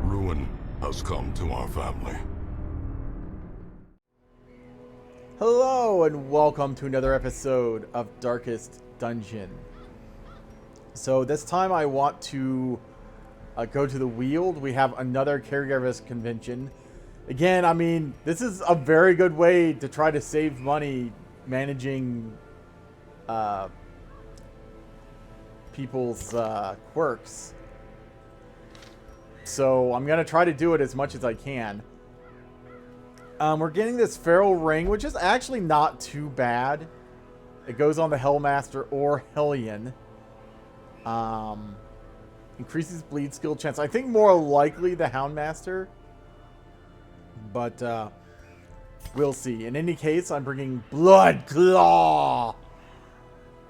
Ruin has come to our family. Hello and welcome to another episode of Darkest Dungeon. So this time I want to go to the Weald. We have another caregivers convention. Again, I mean, this is a very good way to try to save money managing people's quirks. So I'm going to try to do it as much as I can. We're getting this Feral Ring, which is actually not too bad. It goes on the Hellmaster or Hellion. Increases bleed skill chance. I think more likely the Houndmaster. But we'll see. In any case, I'm bringing Blood Claw.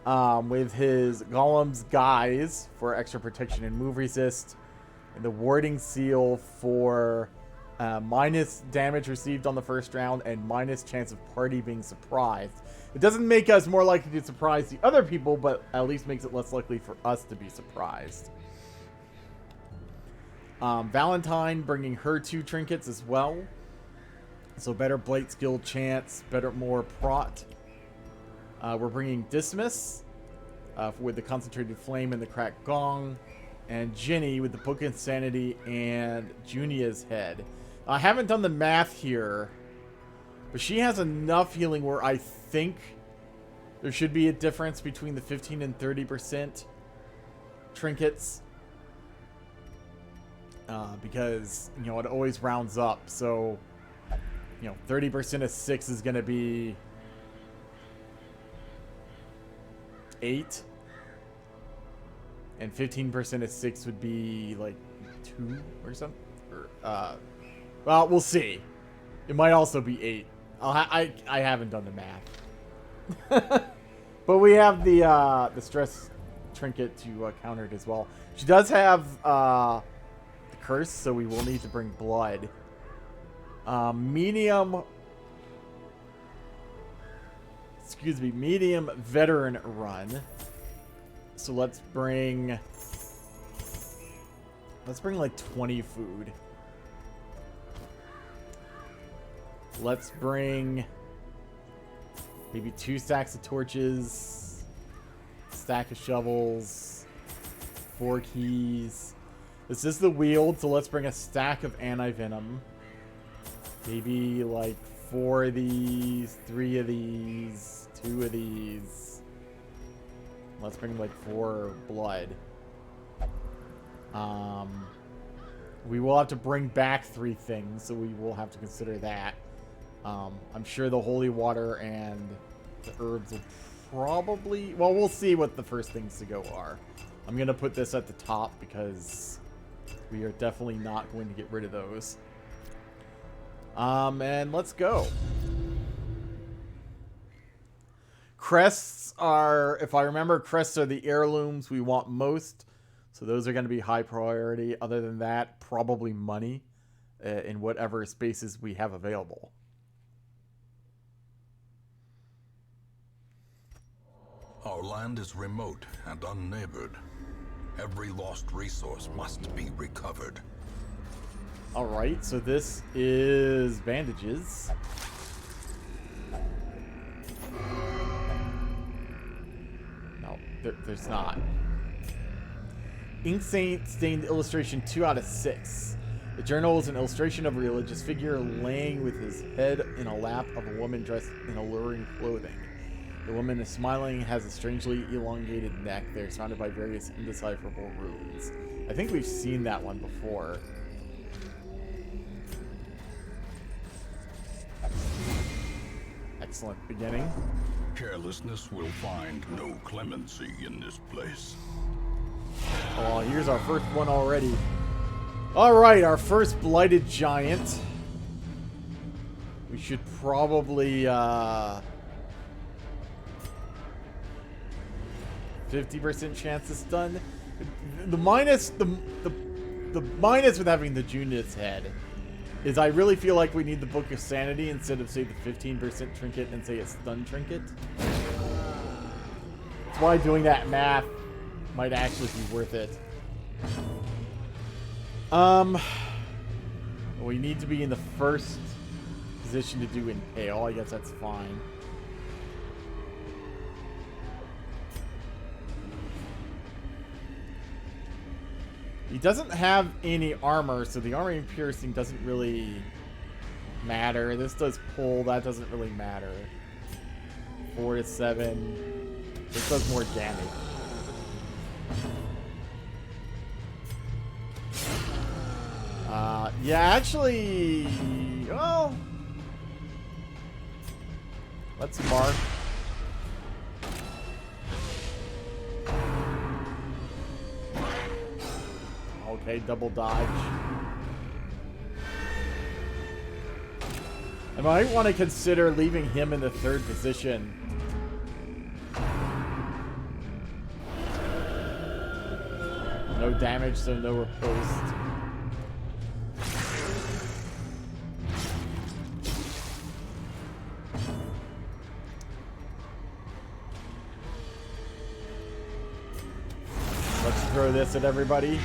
With his Golem's Guise for extra protection and move resist. And the Warding Seal for... minus damage received on the first round and minus chance of party being surprised. It doesn't make us more likely to surprise the other people, but at least makes it less likely for us to be surprised. Valentine bringing her 2 trinkets as well. So better Blight skill chance, more prot. We're bringing Dismiss with the Concentrated Flame and the Cracked Gong. And Ginny with the Book of Insanity and Junia's Head. I haven't done the math here, but she has enough healing where I think there should be a difference between the 15 and 30% trinkets. Because, you know, it always rounds up. So, you know, 30% of 6 is going to be 8. And 15% of 6 would be like 2 or something. Or, well, we'll see. It might also be 8. I haven't done the math. But we have the stress trinket to counter it as well. She does have the curse, so we will need to bring blood. Medium veteran run. So let's bring like 20 food. Let's bring maybe 2 stacks of torches, stack of shovels, 4 keys. This is the Weald, so let's bring a stack of anti-venom. Maybe like 4 of these, 3 of these, 2 of these. Let's bring like 4 blood. We will have to bring back 3 things, so we will have to consider that. I'm sure the holy water and the herbs will probably... Well, we'll see what the first things to go are. I'm going to put this at the top because we are definitely not going to get rid of those. And let's go. Crests are, if I remember, crests are the heirlooms we want most. So those are going to be high priority. Other than that, probably money in whatever spaces we have available. Our land is remote and unneighbored. Every lost resource must be recovered. Alright, so this is bandages. No, there's not. Ink stained illustration 2 out of 6. The journal is an illustration of a religious figure laying with his head in a lap of a woman dressed in alluring clothing. The woman is smiling and has a strangely elongated neck. They're surrounded by various indecipherable runes. I think we've seen that one before. Excellent beginning. Carelessness will find no clemency in this place. Oh, here's our first one already. Alright, our first blighted giant. We should probably 50% chance it's done. The minus with having the Junia's Head is I really feel like we need the Book of Sanity instead of, say, the 15% trinket and, say, a stun trinket. That's why doing that math might actually be worth it. We need to be in the first position to do impale. I guess that's fine. He doesn't have any armor, so the armor and piercing doesn't really matter. This does pull, that doesn't really matter. 4 to 7. This does more damage. Yeah, actually, well, let's mark. Okay, double dodge. I might want to consider leaving him in the third position. No damage, so no riposte. Let's throw this at everybody.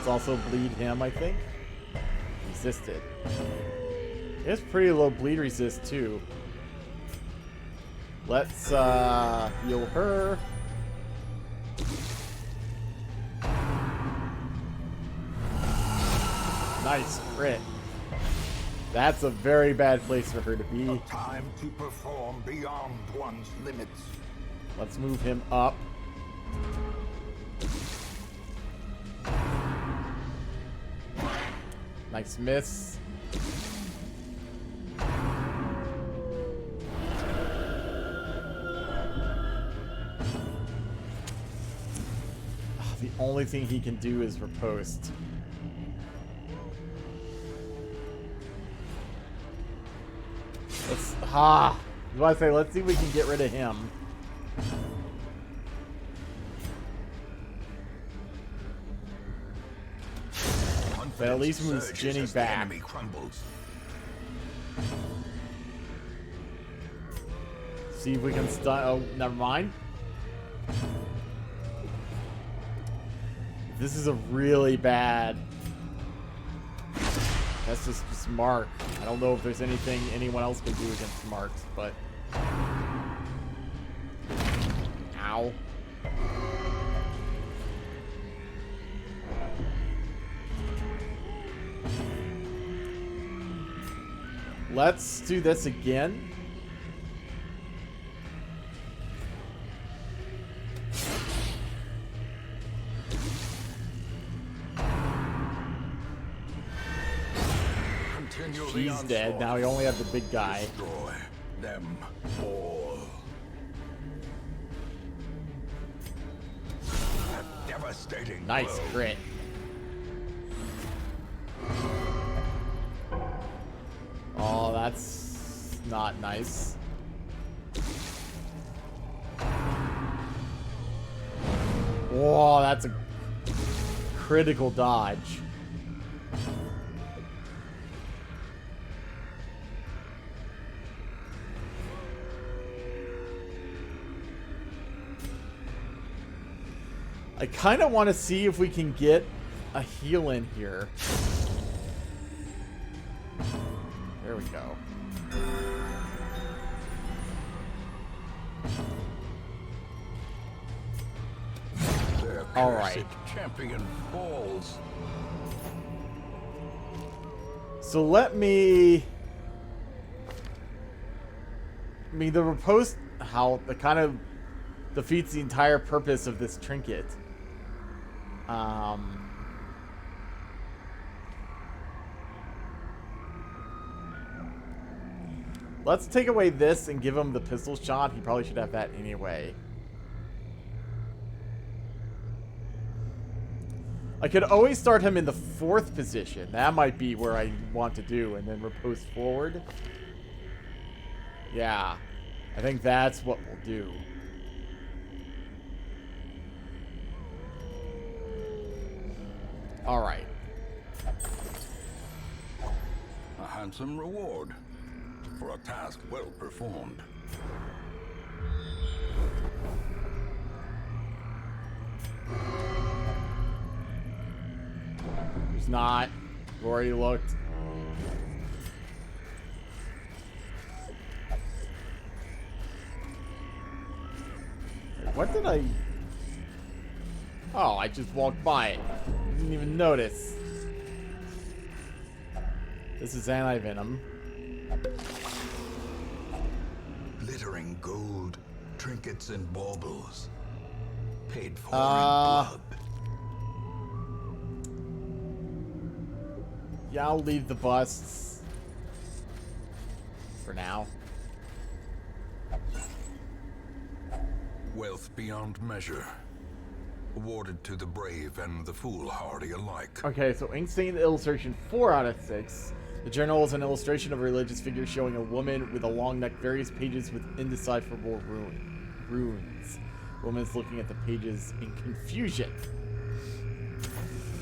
Also bleed him, I think. Resisted. He has pretty low bleed resist too. Let's heal her. Nice crit. That's a very bad place for her to be. A time to perform beyond one's limits. Let's move him up. Nice miss. The only thing he can do is riposte. Let's I was about to say, let's see if we can get rid of him. But at least moves Ginny back. See if we can stun. Oh, never mind. This is a really bad. That's just Mark. I don't know if there's anything anyone else can do against Marks, but. Ow. Let's do this again. She's dead. Now we only have the big guy. Destroy them all. A devastating Nice blow. crit. Oh, that's not nice. Whoa, that's a critical dodge. I kind of want to see if we can get a heal in here. There we go. All right. Champion falls. So let me. I mean, the riposte, how it kind of defeats the entire purpose of this trinket. Let's take away this and give him the pistol shot. He probably should have that anyway. I could always start him in the 4th position. That might be where I want to do, and then riposte forward. Yeah, I think that's what we'll do. All right. A handsome reward for a task well performed. It's not. I've already looked. Wait, what did I... Oh, I just walked by it. Didn't even notice. This is anti-venom. Glittering gold, trinkets and baubles. Paid for in blood. Yeah, I'll leave the busts. For now. Wealth beyond measure. Awarded to the brave and the foolhardy alike. Okay, so ink stained illustration 4 out of 6. The journal is an illustration of a religious figure showing a woman with a long neck, various pages with indecipherable runes. The woman is looking at the pages in confusion.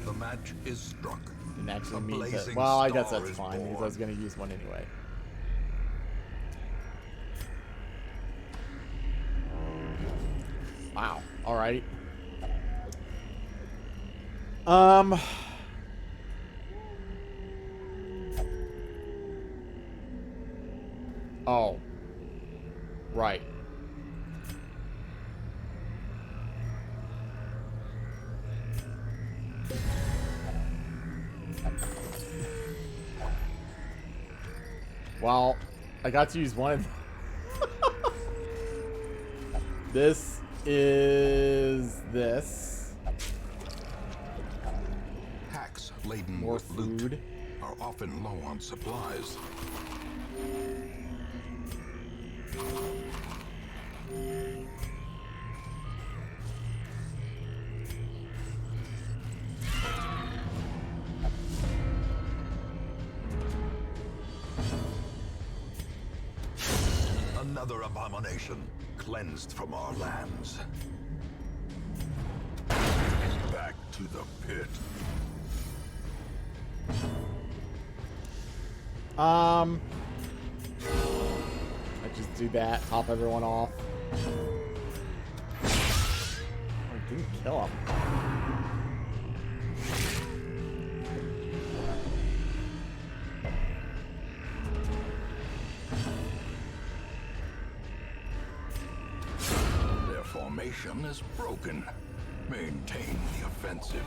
The match is struck. Didn't actually A mean to. blazing Well, I guess star that's is fine because I born. was going to use one anyway. Wow. All right. Oh. Right. Well, I got to use one of them. This is this. Hacks laden More with loot food. are often low on supplies. Another abomination cleansed from our lands. Back to the pit. I just do that, top everyone off. I didn't kill him. Their formation is broken. Maintain the offensive.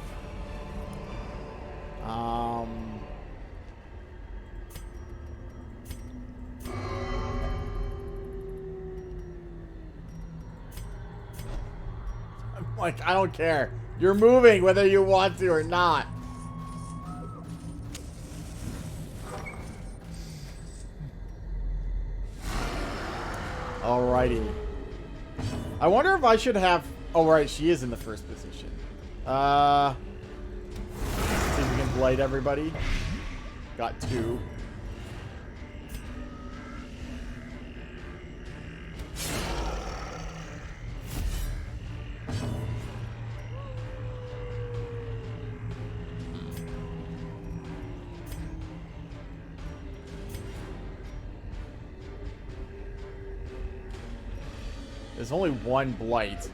Like, I don't care. You're moving whether you want to or not. Alrighty. I wonder if I should have... Oh, right. She is in the first position. See if we can blight everybody. Got 2. There's only one blight.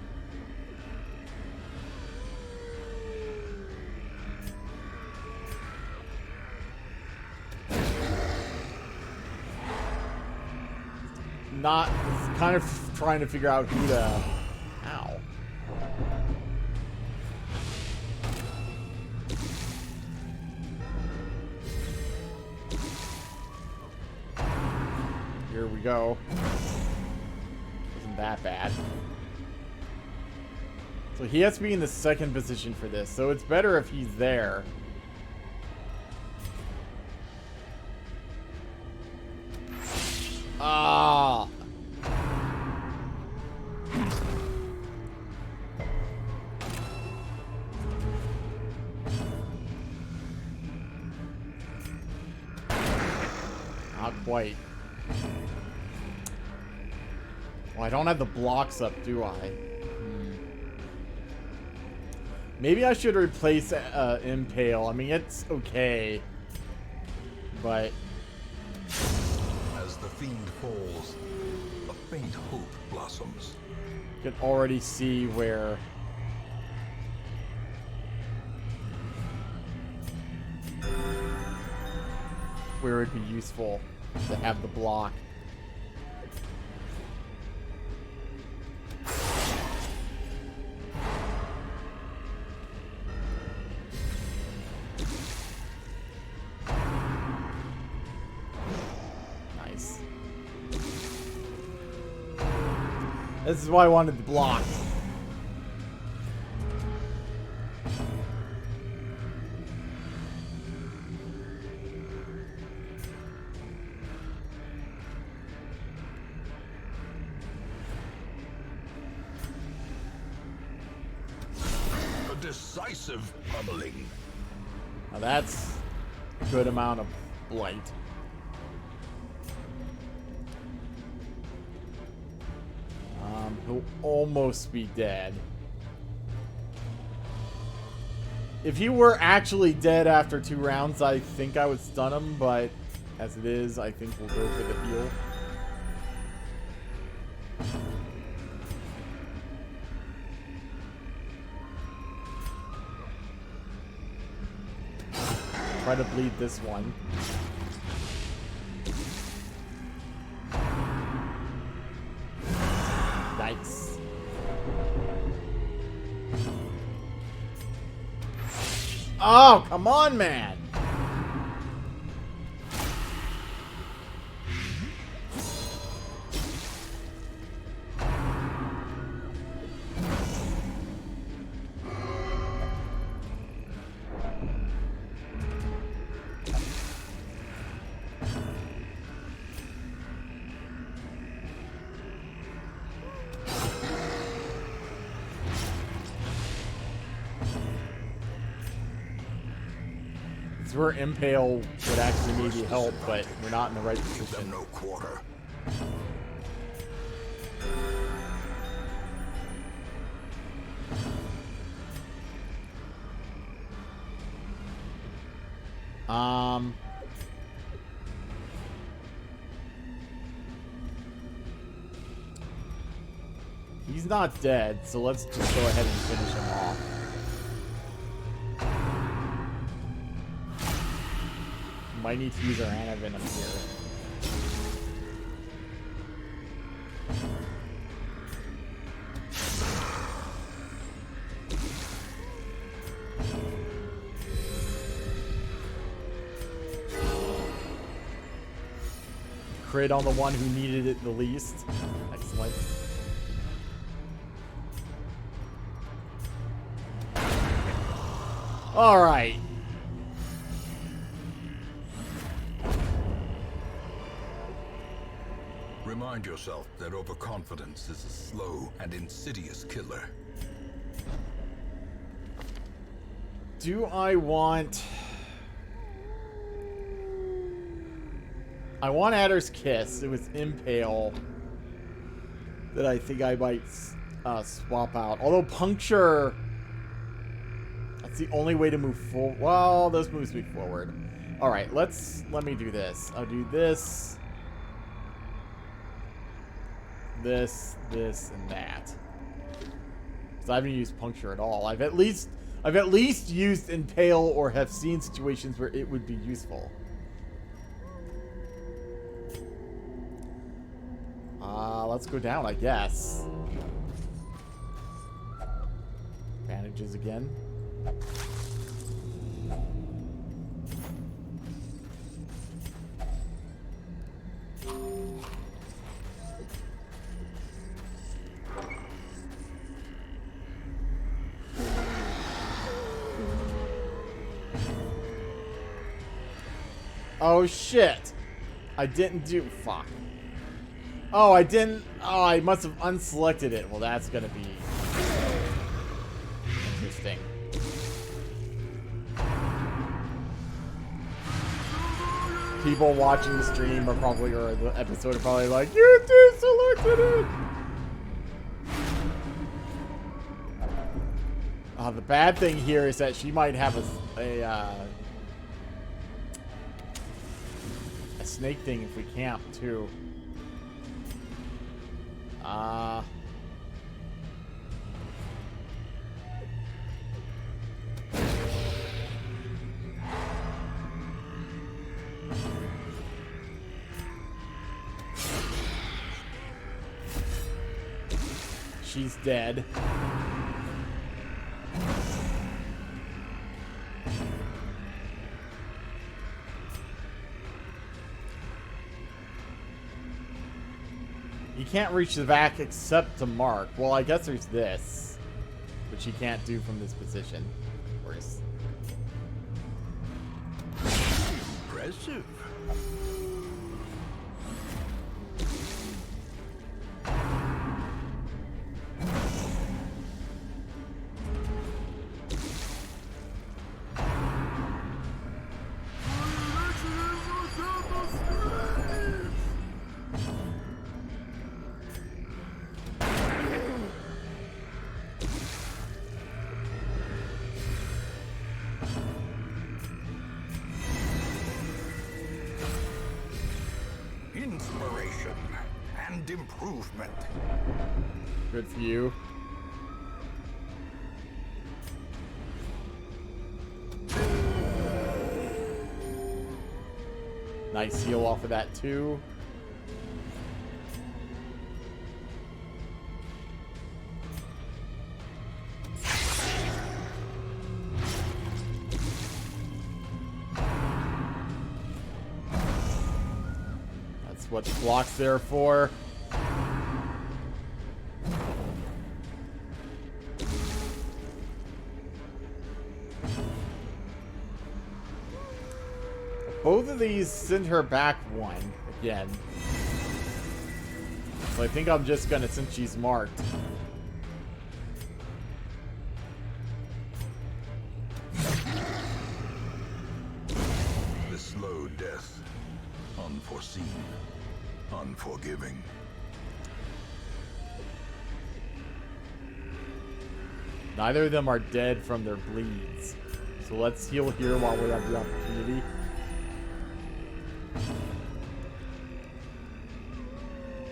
Not kind of trying to figure out who to... Ow. Here we go. Wasn't that bad. So he has to be in the second position for this, so it's better if he's there. Ah. Not quite. Well, I don't have the blocks up, do I? Maybe I should replace Impale. I mean, it's okay. But... As the fiend falls, a faint hope blossoms. you can already see where... where it'd be useful to have the block. Nice. This is why I wanted the block. Decisive pummeling. Now that's a good amount of blight. He'll almost be dead. If he were actually dead after 2 rounds, I think I would stun him, but as it is, I think we'll go for the heal. Try to bleed this one. Nice. Oh, come on, man. Where Impale would actually maybe help, but we're not in the right position. No quarter. He's not dead, so let's just go ahead and finish him off. Might need to use our antivenom here. Crit on the one who needed it the least. Excellent. All right. Remind yourself that overconfidence is a slow and insidious killer. Do I want... I want Adder's Kiss. It was Impale that I think I might swap out. Although Puncture... That's the only way to move forward. Well, this moves me forward. Alright, let me do this. I'll do this... This, and that. Because I haven't used Puncture at all. I've at least used Impale or have seen situations where it would be useful. Let's go down, I guess. Bandages again. Oh shit. I didn't do... Fuck. Oh, I didn't... Oh, I must have unselected it. Well, that's gonna be... interesting. People watching the stream are probably... Or the episode are probably like, you deselected it! The bad thing here is that she might have a snake thing if we camp too. she's dead. You can't reach the vac except to mark. Well, I guess there's this, which you can't do from this position. Of course. Impressive. Inspiration and improvement. Good for you. Nice heal off of that too. That's what the block's there for. Both of these send her back one again. So I think I'm just gonna, since she's marked. The slow death. Unforeseen. Unforgiving. Neither of them are dead from their bleeds. So let's heal here while we have the opportunity.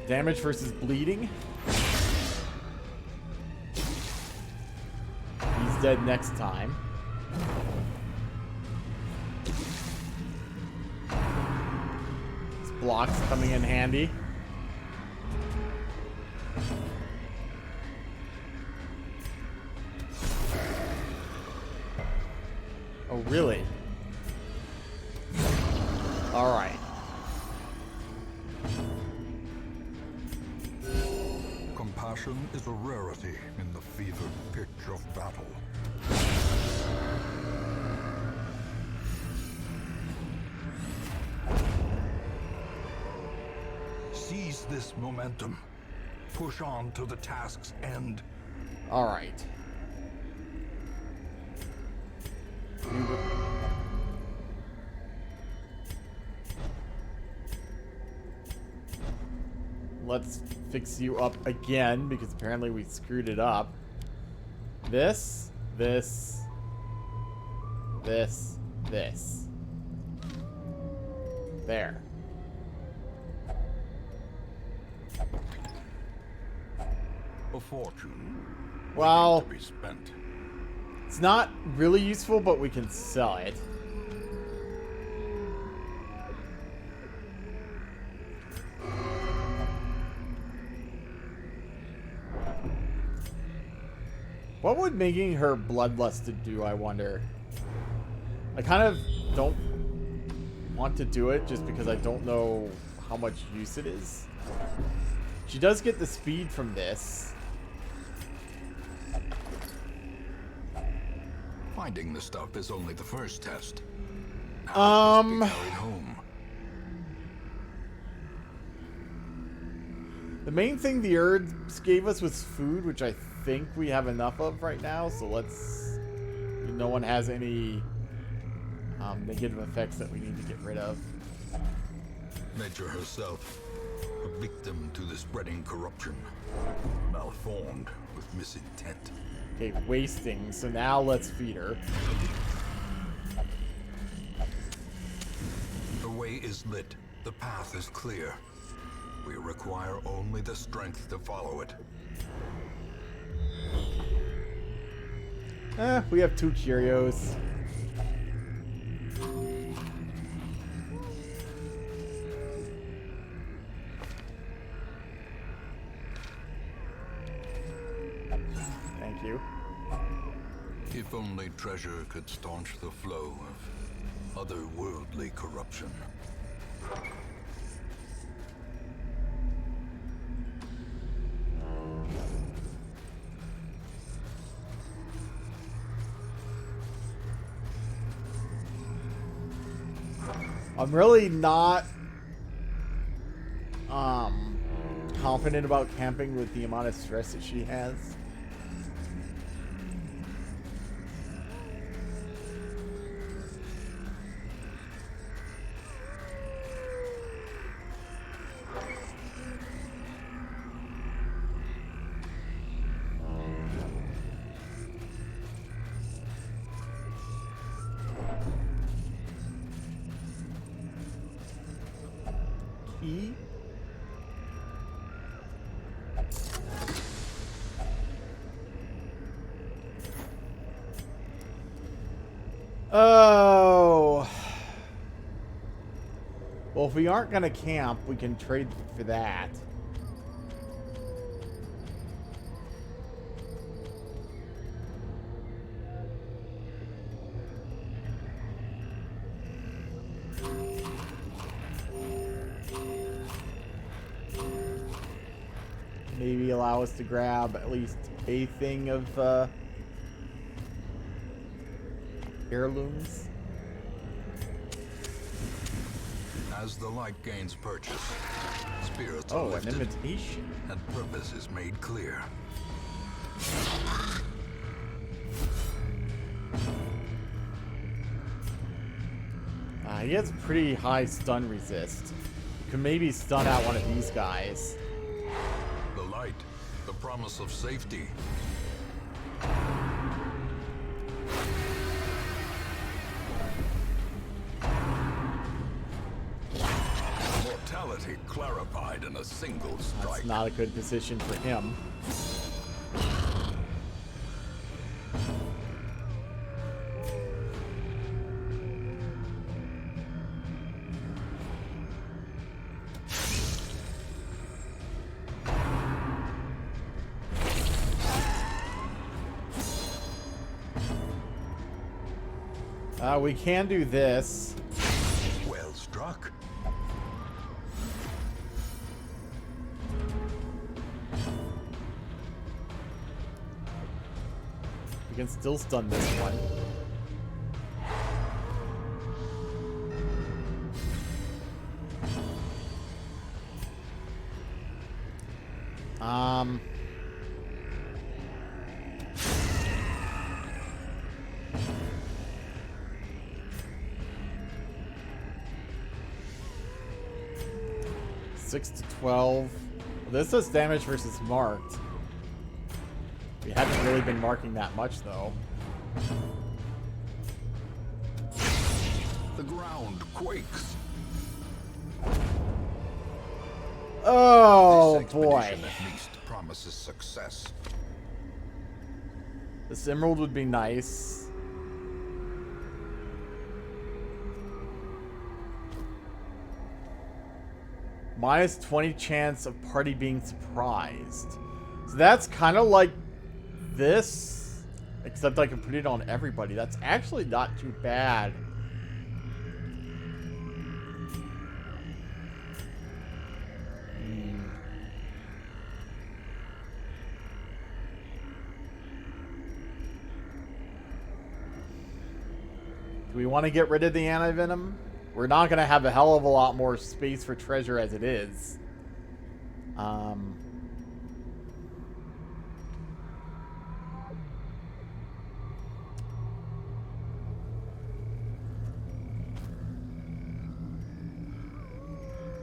Damage versus bleeding. He's dead next time. This block's coming in handy. Oh, really? All right. Compassion is a rarity in the fevered pitch of battle. Seize this momentum. Push on to the task's end. All right. Let's fix you up again, because apparently we screwed it up. This. There. A fortune. Well, waiting to be spent. it's not really useful, but we can sell it. What would making her bloodlusted do, I wonder? I kind of don't want to do it just because I don't know how much use it is. She does get the speed from this. Finding the stuff is only the first test. Now it must be carried home. The main thing the herbs gave us was food, which I think we have enough of right now, so let's... No one has any negative effects that we need to get rid of. Nature herself, a victim to the spreading corruption. Malformed with misintent. Okay, wasting, so now let's feed her. The way is lit. The path is clear. We require only the strength to follow it. We have 2 Cheerios. If only treasure could staunch the flow of otherworldly corruption. I'm really not confident about camping with the amount of stress that she has. Key? Oh. Well, if we aren't going to camp, we can trade for that. Maybe allow us to grab at least a thing of heirlooms. As the light gains purchase, spirits are Oh, an lifted, invitation. and purpose is made clear. He has pretty high stun resist. You can maybe stun out one of these guys. The light, the promise of safety. Mortality clarified in a single strike. That's not a good position for him. We can do this. Well struck. We can still stun this one. Six to 12. This does damage versus marked. We haven't really been marking that much, though. The ground quakes. Oh, This boy. expedition at least promises success. This emerald would be nice. Minus 20 chance of party being surprised. So that's kind of like this, except I can put it on everybody. That's actually not too bad. Do we want to get rid of the anti-venom? We're not going to have a hell of a lot more space for treasure as it is.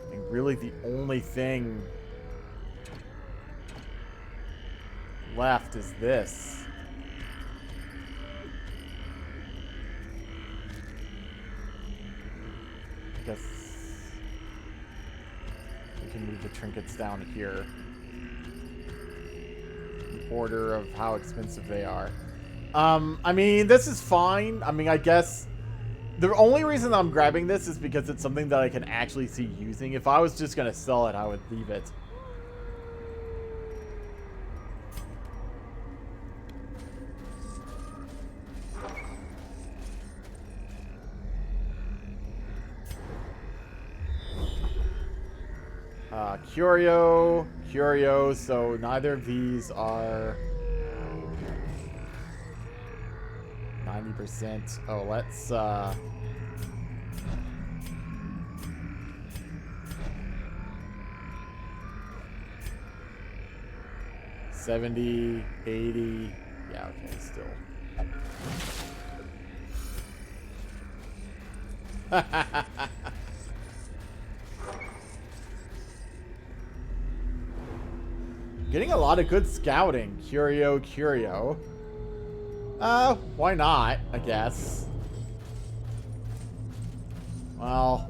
I think really the only thing left is this. I guess we can move the trinkets down here in order of how expensive they are. I mean, this is fine. I mean, I guess the only reason I'm grabbing this is because it's something that I can actually see using. If I was just going to sell it, I would leave it. Curio, Curio, so neither of these are 90%. Oh, let's 70, 80. Yeah, okay, still. Getting a lot of good scouting. Curio, Curio. Why not, I guess. Well,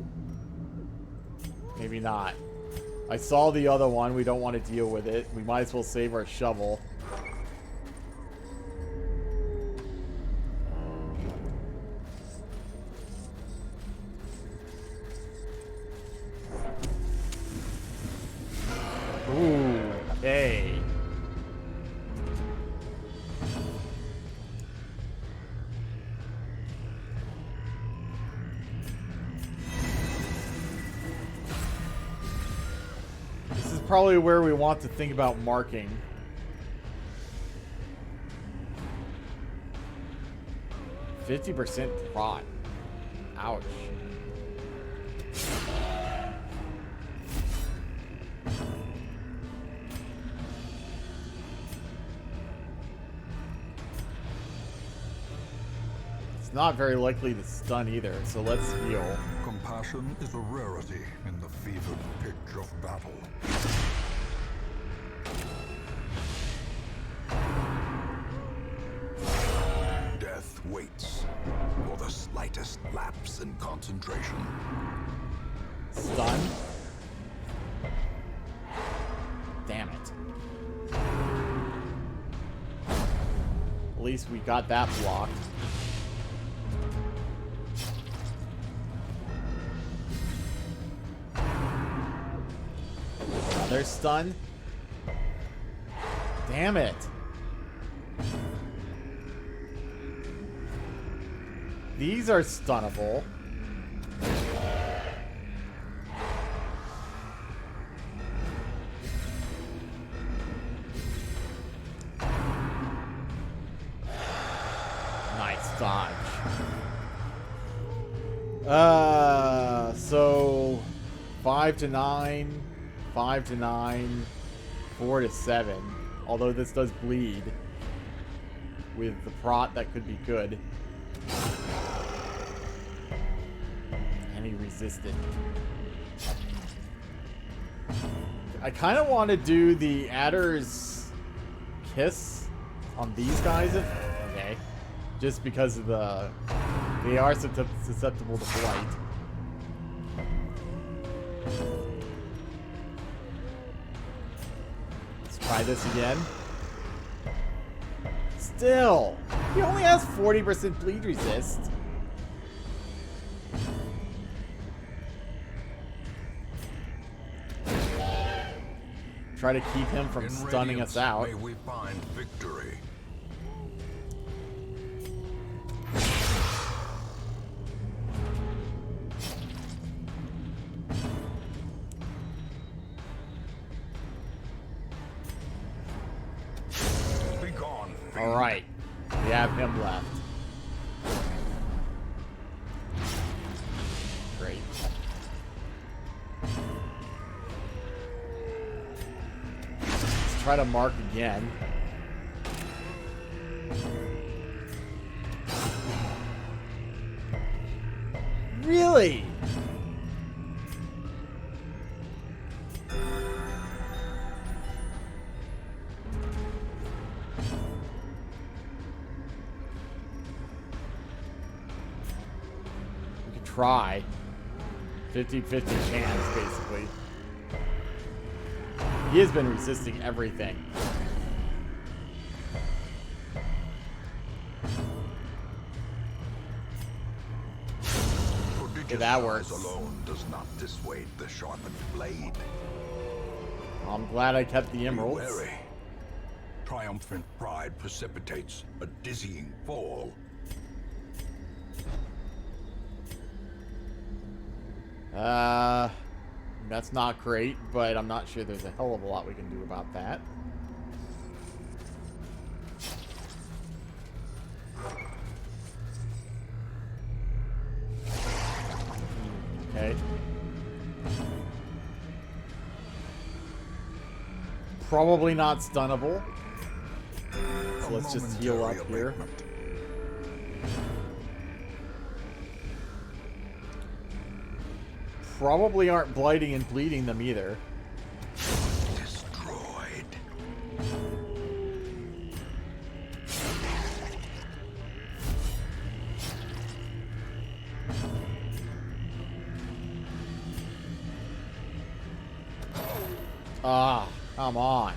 maybe not. I saw the other one. We don't want to deal with it. We might as well save our shovel. Ooh, okay. This is probably where we want to think about marking. %50 prot. Ouch. It's not very likely to stun either, so let's heal. Compassion is a rarity in the fevered pitch of battle. Death waits for the slightest lapse in concentration. Stun. Damn it. At least we got that blocked. Another stun. Damn it. These are stunnable. Nice dodge. So 5 to 9, 5 to 9, 4 to 7. Although this does bleed. With the prot, that could be good. And he resisted. I kind of want to do the Adder's Kiss on these guys. Okay. Just because of they are susceptible to blight. Let's try this again. Still, he only has 40% bleed resist. Try to keep him from stunning us out. May we find victory. All right, we have him left. Great. Let's try to mark again. Really? Try. 50-50 chance, basically. He has been resisting everything. Okay, that works. Alone does not dissuade the sharpened blade. I'm glad I kept the emeralds. Be wary. Triumphant pride precipitates a dizzying fall. That's not great, but I'm not sure there's a hell of a lot we can do about that. Okay. Probably not stunnable. So let's just heal up here. Probably aren't blighting and bleeding them either. Destroyed. Ah, come on.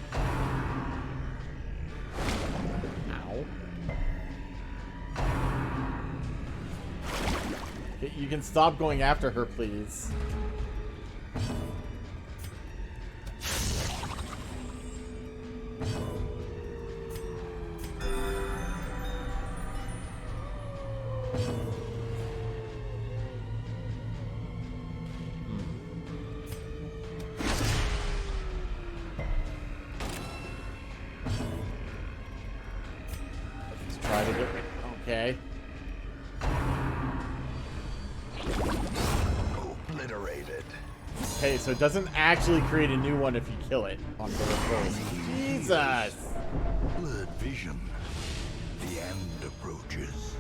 Ow. You can stop going after her, please. Try to get... Okay. Obliterated. Okay, so it doesn't actually create a new one if you kill it on the first. Jesus! Blurred vision. The end approaches.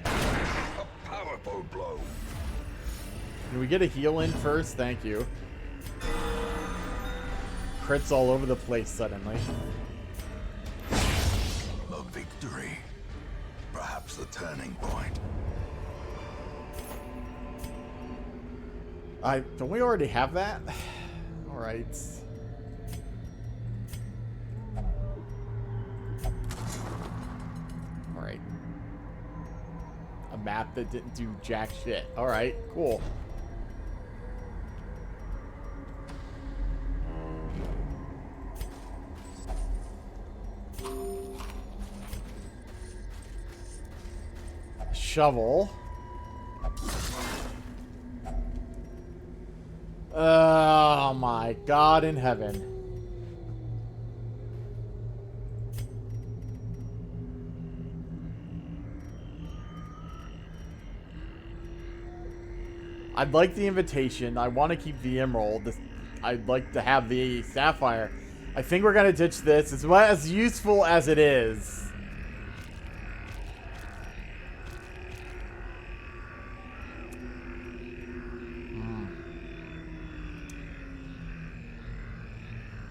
A powerful blow. Can we get a heal in first? Thank you. Crits all over the place suddenly. A victory. Perhaps the turning point. Don't we already have that? Alright. Alright. A map that didn't do jack shit. Alright, cool. Shovel. Oh my God in heaven. I'd like the invitation. I want to keep the emerald. I'd like to have the sapphire. I think we're going to ditch this. It's as useful as it is.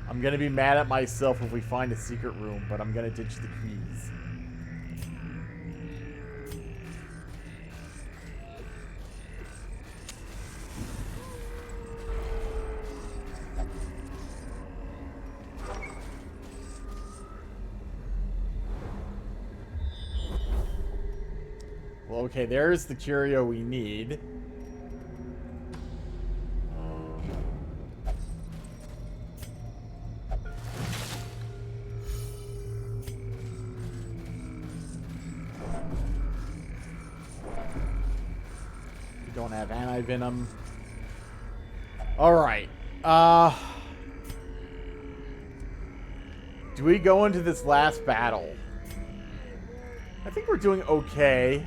I'm going to be mad at myself if we find a secret room, but I'm going to ditch the keys. Well, okay, there's the curio we need. Don't have anti-venom. Alright. Do we go into this last battle? I think we're doing okay.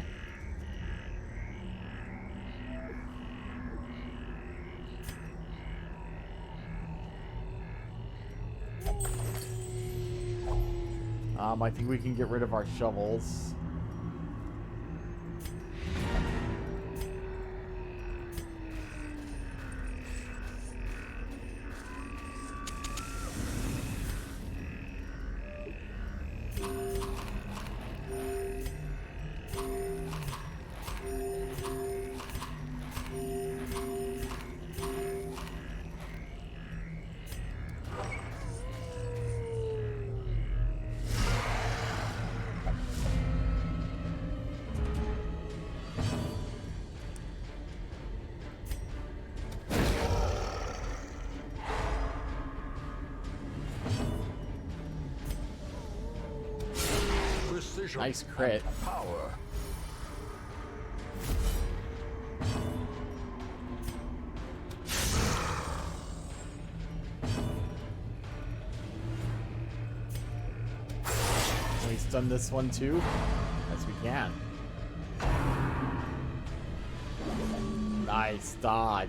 I think we can get rid of our shovels. Nice crit. Power we stun this one too? As we can. Nice dodge.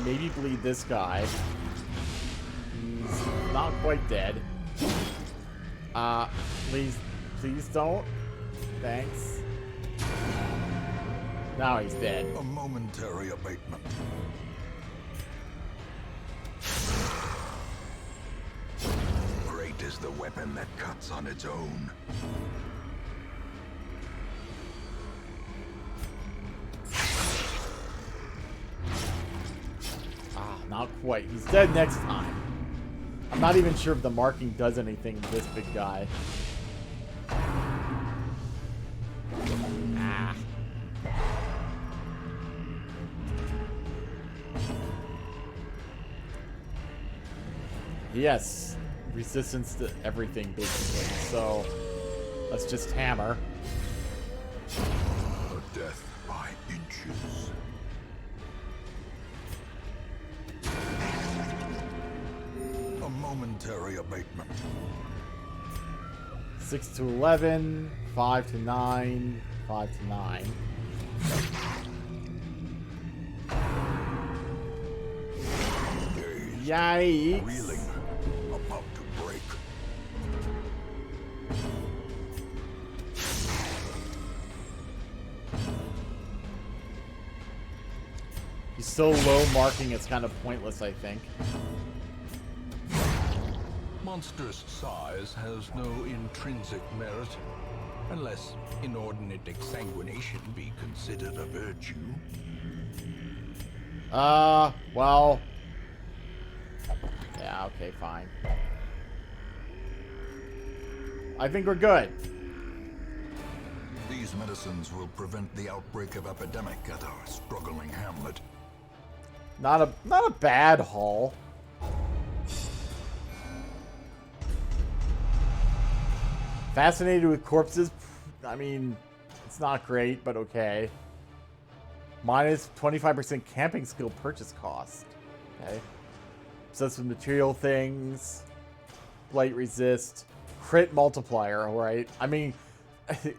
Maybe bleed this guy. He's not quite dead. Please don't. Thanks. Now he's dead. A momentary abatement. Great is the weapon that cuts on its own. Not quite. He's dead next time. I'm not even sure if the marking does anything to this big guy. Ah. Yes. Resistance to everything, basically. So, let's just hammer. A death by inches. A momentary abatement. 6 to 11, 5 to 9, 5 to 9. Yikes. Reeling, about to break. He's so low marking, it's kind of pointless, I think. Monstrous size has no intrinsic merit, unless inordinate exsanguination be considered a virtue. Well... Yeah, okay, fine. I think we're good. These medicines will prevent the outbreak of epidemic at our struggling hamlet. Not a bad haul. Fascinated with corpses. I mean, it's not great, but okay. Minus 25% camping skill purchase cost. Okay. Obsessed with material things. Blight resist. Crit multiplier, alright. I mean,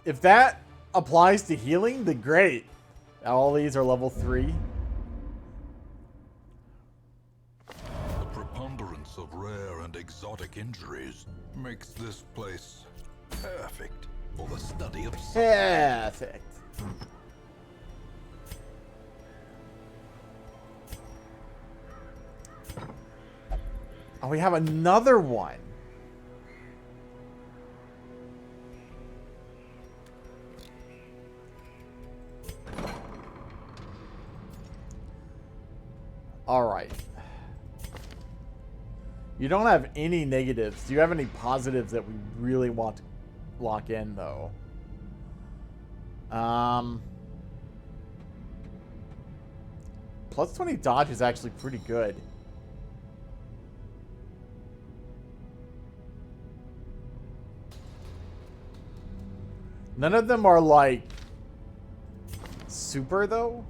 if that applies to healing, then great. All these are level 3. The preponderance of rare and exotic injuries makes this place perfect for the study of science. Perfect. Oh, we have another one. All right. You don't have any negatives. Do you have any positives that we really want to lock in, though? Plus 20 dodge is actually pretty good. None of them are, like, super, though.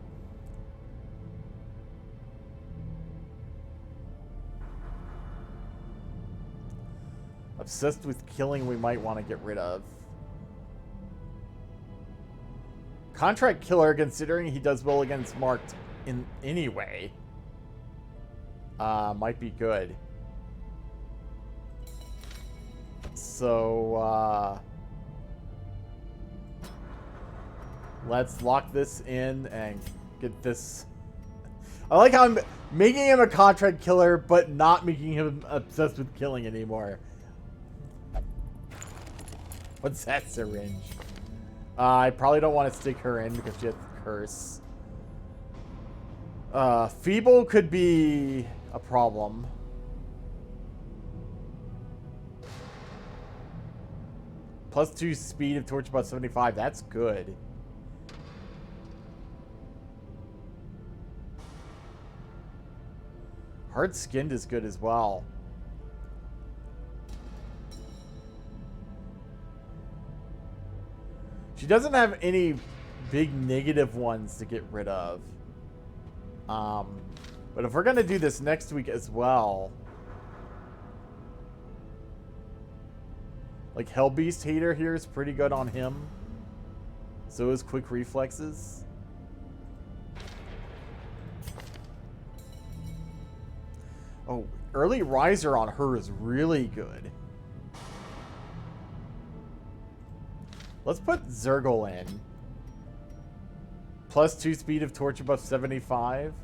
Obsessed with killing we might want to get rid of. Contract killer, considering he does well against marked in any way, might be good. So, let's lock this in and get this. I like how I'm making him a contract killer, but not making him obsessed with killing anymore. What's that syringe? I probably don't want to stick her in because she has the curse. Feeble could be a problem. Plus 2 speed of torch about 75. That's good. Hard skinned is good as well. She doesn't have any big negative ones to get rid of. But if we're going to do this next week as well... Like, Hellbeast Hater here is pretty good on him. So is Quick Reflexes. Oh, Early Riser on her is really good. Let's put Zergle in. +2 speed of torture buff 75.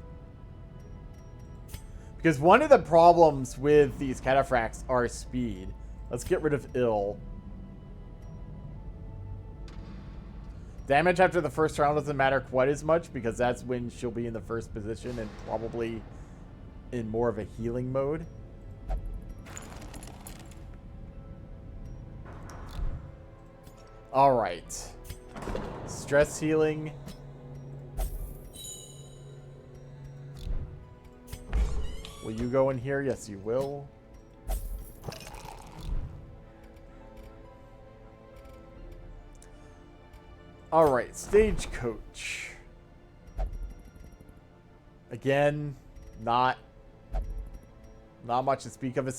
Because one of the problems with these cataphracts are speed. Let's get rid of ill. Damage after the first round doesn't matter quite as much because that's when she'll be in the first position and probably in more of a healing mode. Alright. Stress healing. Will you go in here? Yes, you will. Alright, Stagecoach. Again, not much to speak of. A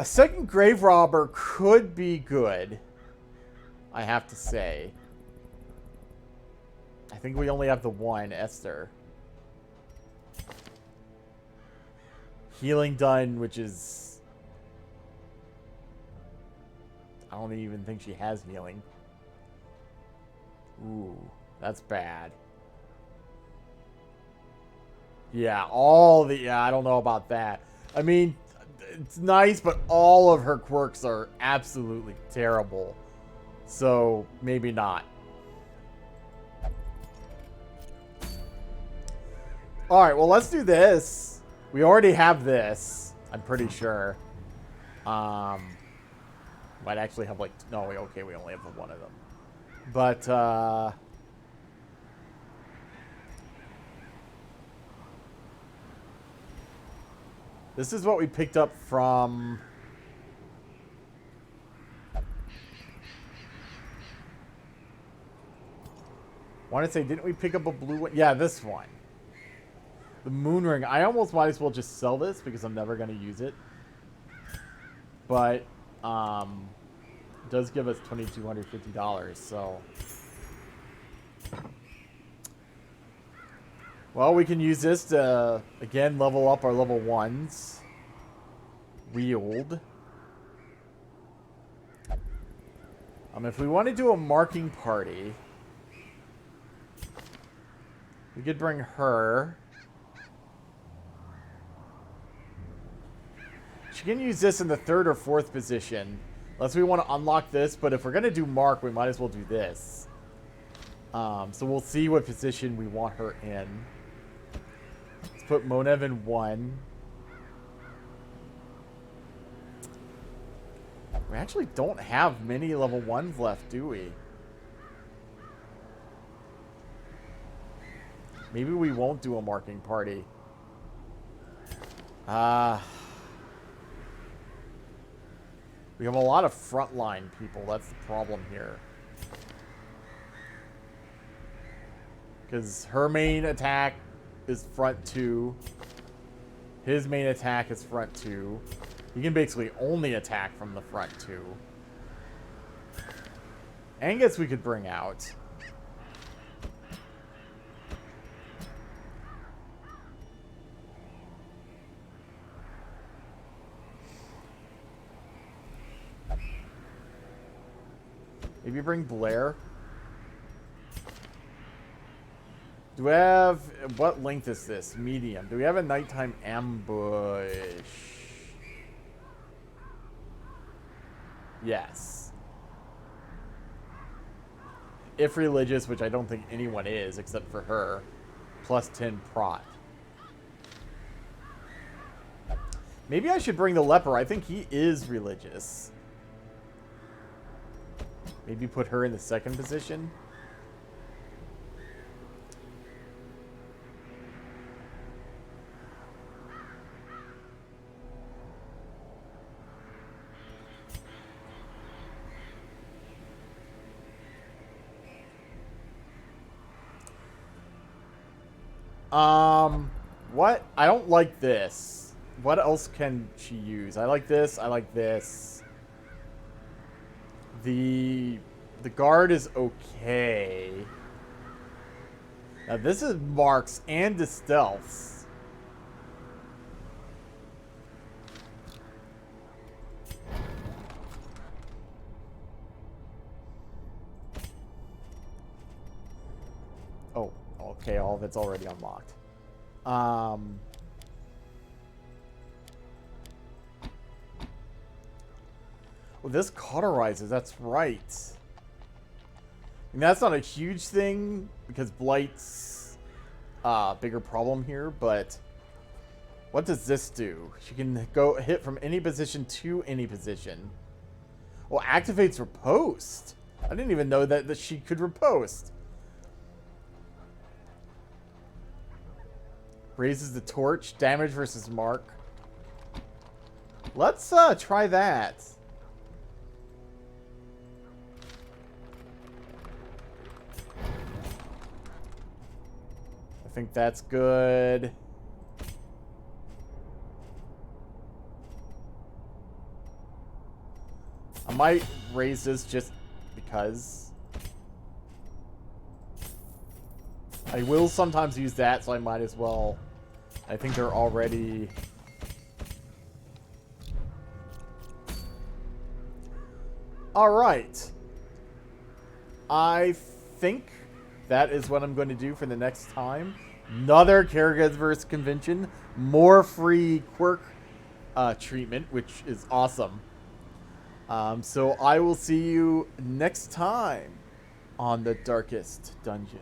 second Grave Robber could be good, I have to say. I think we only have the one, Esther. Healing done, which is... I don't even think she has healing. Ooh, that's bad. Yeah, I don't know about that. I mean, it's nice, but all of her quirks are absolutely terrible. So, maybe not. Alright, well, let's do this. We already have this, I'm pretty sure. Might actually have, like... No, okay, we only have the one of them. But, this is what we picked up from... I want to say, didn't we pick up a blue one? Yeah, this one. The moon ring. I almost might as well just sell this because I'm never going to use it. But, it does give us $2,250, so... Well, we can use this to, again, level up our level 1s. Weald. If we want to do a marking party, we could bring her. She can use this in the 3rd or 4th position. Unless we want to unlock this, but if we're going to do mark, we might as well do this. So we'll see what position we want her in. Let's put Monev in 1. We actually don't have many level 1s left, do we? Maybe we won't do a marking party. We have a lot of frontline people. That's the problem here. Because her main attack is front 2. His main attack is front 2. He can basically only attack from the front 2. Angus we could bring out. Maybe bring Blair. Do we have... What length is this? Medium. Do we have a nighttime ambush? Yes. If religious, which I don't think anyone is except for her. Plus 10 prot. Maybe I should bring the leper. I think he is religious. Maybe put her in the 2nd position. What? I don't like this. What else can she use? I like this. I like this. The guard is okay. Now this is marks and the stealths. Oh, okay, all of it's already unlocked. Oh, this cauterizes, that's right. And that's not a huge thing, because Blight's bigger problem here, but what does this do? She can go hit from any position to any position. Well, activates riposte. I didn't even know that she could riposte. Raises the torch. Damage versus mark. Let's try that. I think that's good. I might raise this just because. I will sometimes use that, so I might as well. I think they're already... Alright. I think that is what I'm going to do for the next time. Another Caregivers convention. More free quirk treatment, which is awesome. So I will see you next time on the Darkest Dungeon.